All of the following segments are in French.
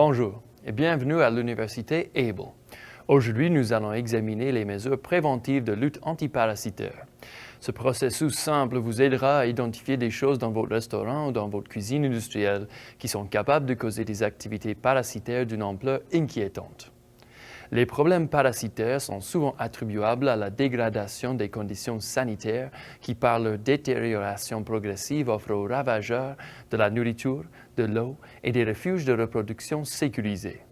Bonjour et bienvenue à l'Université Able. Aujourd'hui, nous allons examiner les mesures préventives de lutte antiparasitaire. Ce processus simple vous aidera à identifier des choses dans votre restaurant ou dans votre cuisine industrielle qui sont capables de causer des activités parasitaires d'une ampleur inquiétante. Les problèmes parasitaires sont souvent attribuables à la dégradation des conditions sanitaires qui, par leur détérioration progressive, offrent aux ravageurs de la nourriture, de l'eau et des refuges de reproduction sécurisés.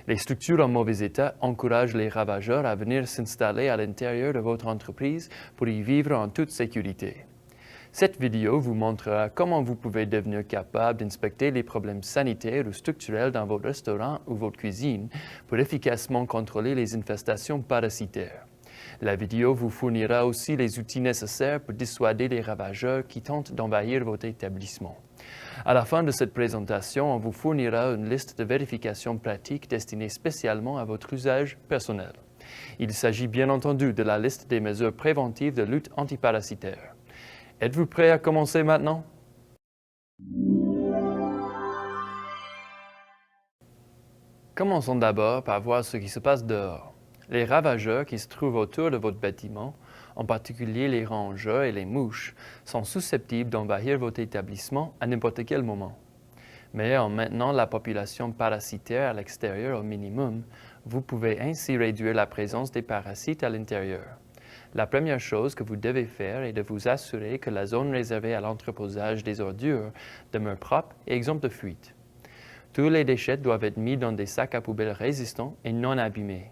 Les structures en mauvais état encouragent les ravageurs à venir s'installer à l'intérieur de votre entreprise pour y vivre en toute sécurité. Cette vidéo vous montrera comment vous pouvez devenir capable d'inspecter les problèmes sanitaires ou structurels dans votre restaurant ou votre cuisine pour efficacement contrôler les infestations parasitaires. La vidéo vous fournira aussi les outils nécessaires pour dissuader les ravageurs qui tentent d'envahir votre établissement. À la fin de cette présentation, on vous fournira une liste de vérifications pratiques destinée spécialement à votre usage personnel. Il s'agit bien entendu de la liste des mesures préventives de lutte antiparasitaire. Êtes-vous prêt à commencer maintenant? Commençons d'abord par voir ce qui se passe dehors. Les ravageurs qui se trouvent autour de votre bâtiment, en particulier les rongeurs et les mouches, sont susceptibles d'envahir votre établissement à n'importe quel moment. Mais en maintenant la population parasitaire à l'extérieur au minimum, vous pouvez ainsi réduire la présence des parasites à l'intérieur. La première chose que vous devez faire est de vous assurer que la zone réservée à l'entreposage des ordures demeure propre et exempte de fuite. Tous les déchets doivent être mis dans des sacs à poubelle résistants et non abîmés.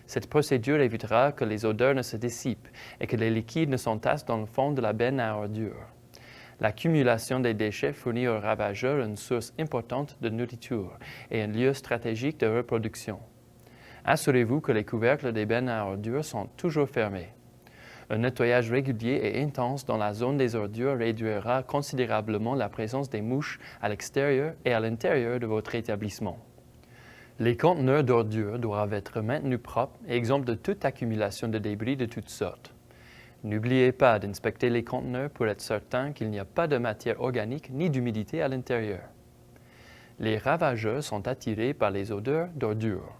Cette procédure évitera que les odeurs ne se dissipent et que les liquides ne s'entassent dans le fond de la benne à ordures. L'accumulation des déchets fournit aux ravageurs une source importante de nourriture et un lieu stratégique de reproduction. Assurez-vous que les couvercles des bennes à ordures sont toujours fermés. Un nettoyage régulier et intense dans la zone des ordures réduira considérablement la présence des mouches à l'extérieur et à l'intérieur de votre établissement. Les conteneurs d'ordures doivent être maintenus propres et exempts de toute accumulation de débris de toutes sortes. N'oubliez pas d'inspecter les conteneurs pour être certain qu'il n'y a pas de matière organique ni d'humidité à l'intérieur. Les ravageurs sont attirés par les odeurs d'ordures.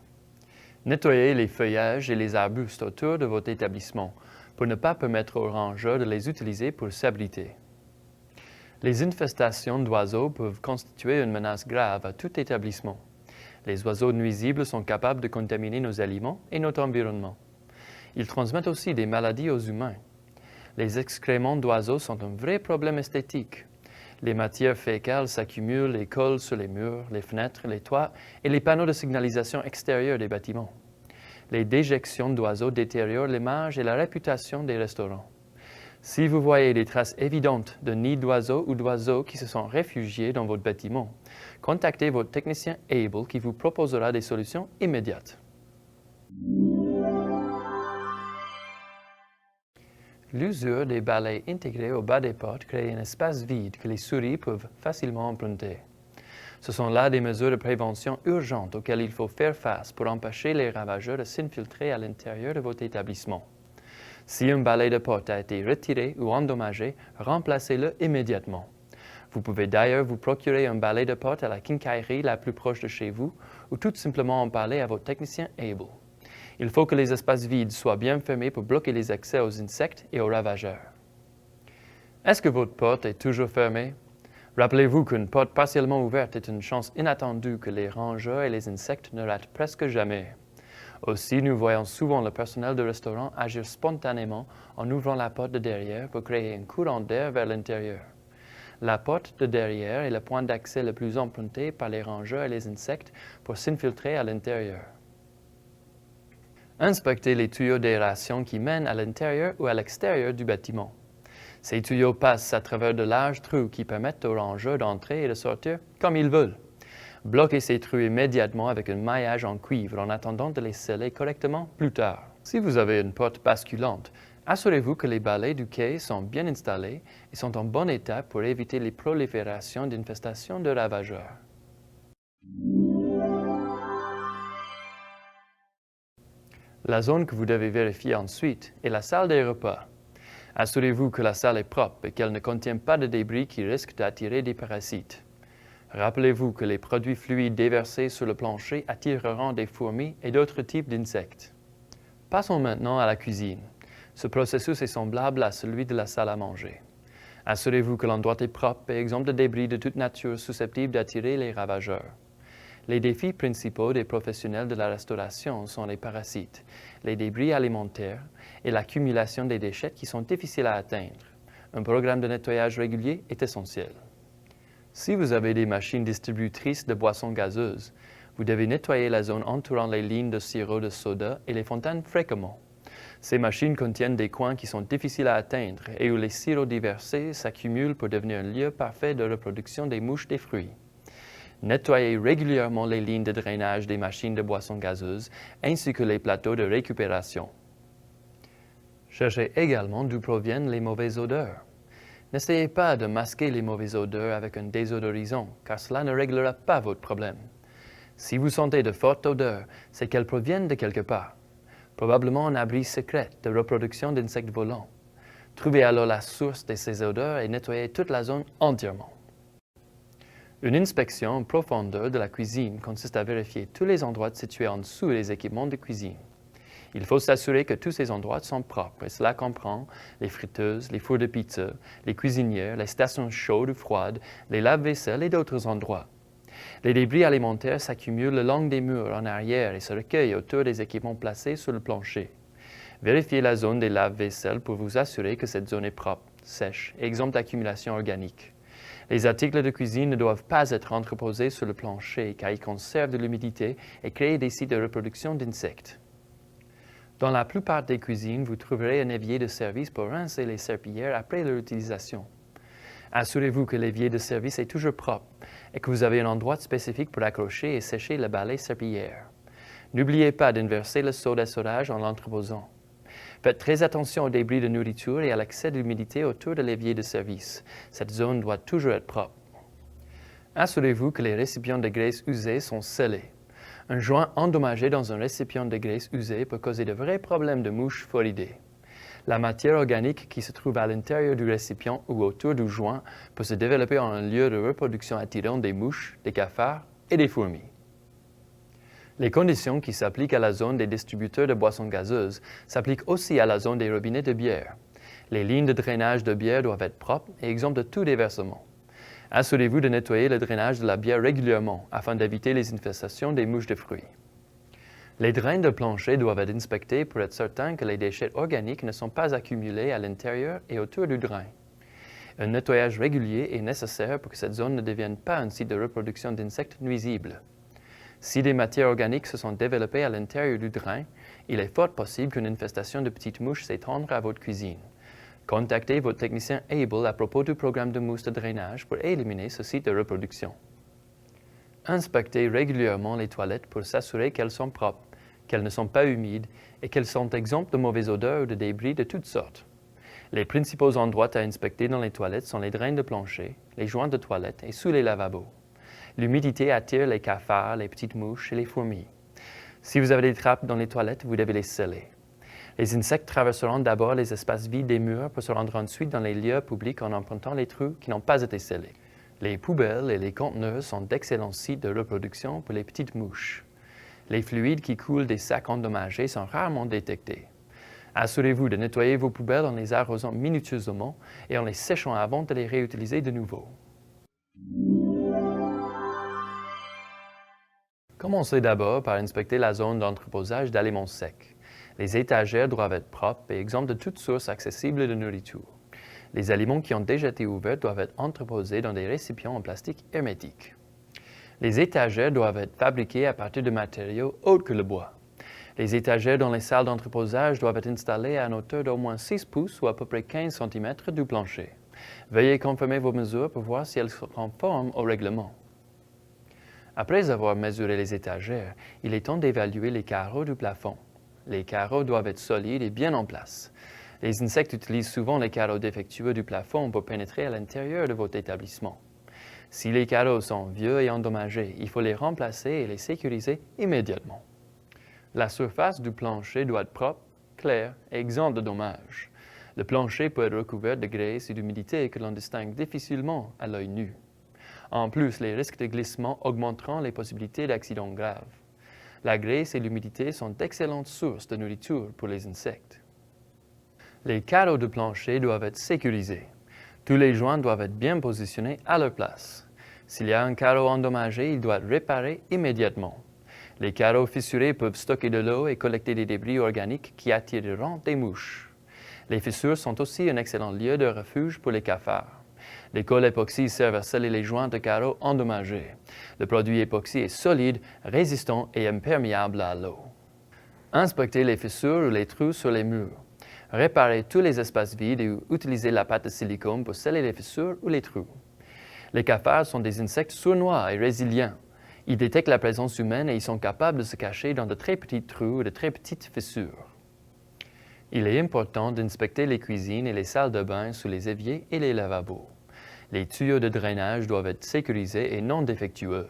Nettoyez les feuillages et les arbustes autour de votre établissement pour ne pas permettre aux rongeurs de les utiliser pour s'abriter. Les infestations d'oiseaux peuvent constituer une menace grave à tout établissement. Les oiseaux nuisibles sont capables de contaminer nos aliments et notre environnement. Ils transmettent aussi des maladies aux humains. Les excréments d'oiseaux sont un vrai problème esthétique. Les matières fécales s'accumulent et collent sur les murs, les fenêtres, les toits et les panneaux de signalisation extérieurs des bâtiments. Les déjections d'oiseaux détériorent l'image et la réputation des restaurants. Si vous voyez des traces évidentes de nids d'oiseaux ou d'oiseaux qui se sont réfugiés dans votre bâtiment, contactez votre technicien Able qui vous proposera des solutions immédiates. L'usure des balais intégrés au bas des portes crée un espace vide que les souris peuvent facilement emprunter. Ce sont là des mesures de prévention urgentes auxquelles il faut faire face pour empêcher les ravageurs de s'infiltrer à l'intérieur de votre établissement. Si un balai de porte a été retiré ou endommagé, remplacez-le immédiatement. Vous pouvez d'ailleurs vous procurer un balai de porte à la quincaillerie la plus proche de chez vous ou tout simplement en parler à votre technicien Able. Il faut que les espaces vides soient bien fermés pour bloquer les accès aux insectes et aux ravageurs. Est-ce que votre porte est toujours fermée? Rappelez-vous qu'une porte partiellement ouverte est une chance inattendue que les rongeurs et les insectes ne ratent presque jamais. Aussi, nous voyons souvent le personnel de restaurant agir spontanément en ouvrant la porte de derrière pour créer un courant d'air vers l'intérieur. La porte de derrière est le point d'accès le plus emprunté par les rongeurs et les insectes pour s'infiltrer à l'intérieur. Inspectez les tuyaux d'aération qui mènent à l'intérieur ou à l'extérieur du bâtiment. Ces tuyaux passent à travers de larges trous qui permettent aux rongeurs d'entrer et de sortir comme ils veulent. Bloquez ces trous immédiatement avec un maillage en cuivre en attendant de les sceller correctement plus tard. Si vous avez une porte basculante, assurez-vous que les balais du quai sont bien installés et sont en bon état pour éviter les proliférations d'infestations de ravageurs. La zone que vous devez vérifier ensuite est la salle des repas. Assurez-vous que la salle est propre et qu'elle ne contient pas de débris qui risquent d'attirer des parasites. Rappelez-vous que les produits fluides déversés sur le plancher attireront des fourmis et d'autres types d'insectes. Passons maintenant à la cuisine. Ce processus est semblable à celui de la salle à manger. Assurez-vous que l'endroit est propre et exempt de débris de toute nature susceptibles d'attirer les ravageurs. Les défis principaux des professionnels de la restauration sont les parasites, les débris alimentaires et l'accumulation des déchets qui sont difficiles à atteindre. Un programme de nettoyage régulier est essentiel. Si vous avez des machines distributrices de boissons gazeuses, vous devez nettoyer la zone entourant les lignes de sirop de soda et les fontaines fréquemment. Ces machines contiennent des coins qui sont difficiles à atteindre et où les sirops déversés s'accumulent pour devenir un lieu parfait de reproduction des mouches des fruits. Nettoyez régulièrement les lignes de drainage des machines de boissons gazeuses ainsi que les plateaux de récupération. Cherchez également d'où proviennent les mauvaises odeurs. N'essayez pas de masquer les mauvaises odeurs avec un désodorisant, car cela ne réglera pas votre problème. Si vous sentez de fortes odeurs, c'est qu'elles proviennent de quelque part, probablement un abri secret de reproduction d'insectes volants. Trouvez alors la source de ces odeurs et nettoyez toute la zone entièrement. Une inspection en profondeur de la cuisine consiste à vérifier tous les endroits situés en dessous des équipements de cuisine. Il faut s'assurer que tous ces endroits sont propres, et cela comprend les friteuses, les fours de pizza, les cuisinières, les stations chaudes ou froides, les lave-vaisselle et d'autres endroits. Les débris alimentaires s'accumulent le long des murs en arrière et se recueillent autour des équipements placés sur le plancher. Vérifiez la zone des lave-vaisselle pour vous assurer que cette zone est propre, sèche et exempte d'accumulation organique. Les articles de cuisine ne doivent pas être entreposés sur le plancher car ils conservent de l'humidité et créent des sites de reproduction d'insectes. Dans la plupart des cuisines, vous trouverez un évier de service pour rincer les serpillères après leur utilisation. Assurez-vous que l'évier de service est toujours propre et que vous avez un endroit spécifique pour accrocher et sécher le balai serpillière. N'oubliez pas d'inverser le seau d'assurage en l'entreposant. Faites très attention aux débris de nourriture et à l'excès d'humidité autour de l'évier de service. Cette zone doit toujours être propre. Assurez-vous que les récipients de graisse usée sont scellés. Un joint endommagé dans un récipient de graisse usée peut causer de vrais problèmes de mouches phoridées. La matière organique qui se trouve à l'intérieur du récipient ou autour du joint peut se développer en un lieu de reproduction attirant des mouches, des cafards et des fourmis. Les conditions qui s'appliquent à la zone des distributeurs de boissons gazeuses s'appliquent aussi à la zone des robinets de bière. Les lignes de drainage de bière doivent être propres et exemptes de tout déversement. Assurez-vous de nettoyer le drainage de la bière régulièrement afin d'éviter les infestations des mouches de fruits. Les drains de plancher doivent être inspectés pour être certain que les déchets organiques ne sont pas accumulés à l'intérieur et autour du drain. Un nettoyage régulier est nécessaire pour que cette zone ne devienne pas un site de reproduction d'insectes nuisibles. Si des matières organiques se sont développées à l'intérieur du drain, il est fort possible qu'une infestation de petites mouches s'étende à votre cuisine. Contactez votre technicien Able à propos du programme de mousse de drainage pour éliminer ce site de reproduction. Inspectez régulièrement les toilettes pour s'assurer qu'elles sont propres, qu'elles ne sont pas humides et qu'elles sont exemptes de mauvaises odeurs ou de débris de toutes sortes. Les principaux endroits à inspecter dans les toilettes sont les drains de plancher, les joints de toilette et sous les lavabos. L'humidité attire les cafards, les petites mouches et les fourmis. Si vous avez des trappes dans les toilettes, vous devez les sceller. Les insectes traverseront d'abord les espaces vides des murs pour se rendre ensuite dans les lieux publics en empruntant les trous qui n'ont pas été scellés. Les poubelles et les conteneurs sont d'excellents sites de reproduction pour les petites mouches. Les fluides qui coulent des sacs endommagés sont rarement détectés. Assurez-vous de nettoyer vos poubelles en les arrosant minutieusement et en les séchant avant de les réutiliser de nouveau. Commencez d'abord par inspecter la zone d'entreposage d'aliments secs. Les étagères doivent être propres et exemptes de toute source accessible de nourriture. Les aliments qui ont déjà été ouverts doivent être entreposés dans des récipients en plastique hermétique. Les étagères doivent être fabriquées à partir de matériaux autres que le bois. Les étagères dans les salles d'entreposage doivent être installées à une hauteur d'au moins 6 pouces ou à peu près 15 cm du plancher. Veuillez confirmer vos mesures pour voir si elles sont conformes au règlement. Après avoir mesuré les étagères, il est temps d'évaluer les carreaux du plafond. Les carreaux doivent être solides et bien en place. Les insectes utilisent souvent les carreaux défectueux du plafond pour pénétrer à l'intérieur de votre établissement. Si les carreaux sont vieux et endommagés, il faut les remplacer et les sécuriser immédiatement. La surface du plancher doit être propre, claire et exempte de dommages. Le plancher peut être recouvert de graisse et d'humidité que l'on distingue difficilement à l'œil nu. En plus, les risques de glissement augmenteront les possibilités d'accidents graves. La graisse et l'humidité sont d'excellentes sources de nourriture pour les insectes. Les carreaux de plancher doivent être sécurisés. Tous les joints doivent être bien positionnés à leur place. S'il y a un carreau endommagé, il doit être réparé immédiatement. Les carreaux fissurés peuvent stocker de l'eau et collecter des débris organiques qui attireront des mouches. Les fissures sont aussi un excellent lieu de refuge pour les cafards. Les cols époxy servent à sceller les joints de carreaux endommagés. Le produit époxy est solide, résistant et imperméable à l'eau. Inspectez les fissures ou les trous sur les murs. Réparez tous les espaces vides et utilisez la pâte de silicone pour sceller les fissures ou les trous. Les cafards sont des insectes sournois et résilients. Ils détectent la présence humaine et ils sont capables de se cacher dans de très petits trous ou de très petites fissures. Il est important d'inspecter les cuisines et les salles de bain sous les éviers et les lavabos. Les tuyaux de drainage doivent être sécurisés et non défectueux.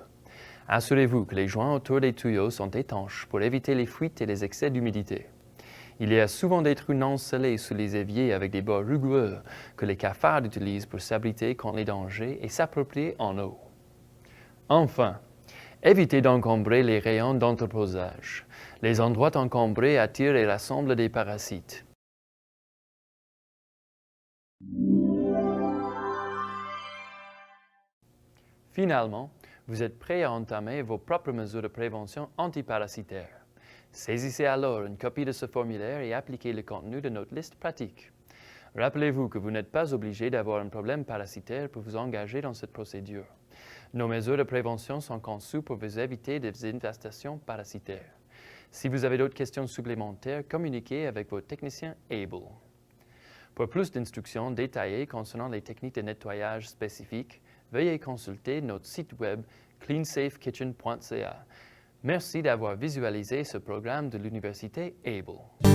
Assurez-vous que les joints autour des tuyaux sont étanches pour éviter les fuites et les excès d'humidité. Il y a souvent des trous non scellés sous les éviers avec des bords rugueux que les cafards utilisent pour s'abriter contre les dangers et s'approprier en eau. Enfin, évitez d'encombrer les rayons d'entreposage. Les endroits encombrés attirent et rassemblent des parasites. Finalement, vous êtes prêt à entamer vos propres mesures de prévention antiparasitaire. Saisissez alors une copie de ce formulaire et appliquez le contenu de notre liste pratique. Rappelez-vous que vous n'êtes pas obligé d'avoir un problème parasitaire pour vous engager dans cette procédure. Nos mesures de prévention sont conçues pour vous éviter des infestations parasitaires. Si vous avez d'autres questions supplémentaires, communiquez avec votre technicien ABLE. Pour plus d'instructions détaillées concernant les techniques de nettoyage spécifiques, veuillez consulter notre site web cleansafekitchen.ca. Merci d'avoir visualisé ce programme de l'Université ABLE.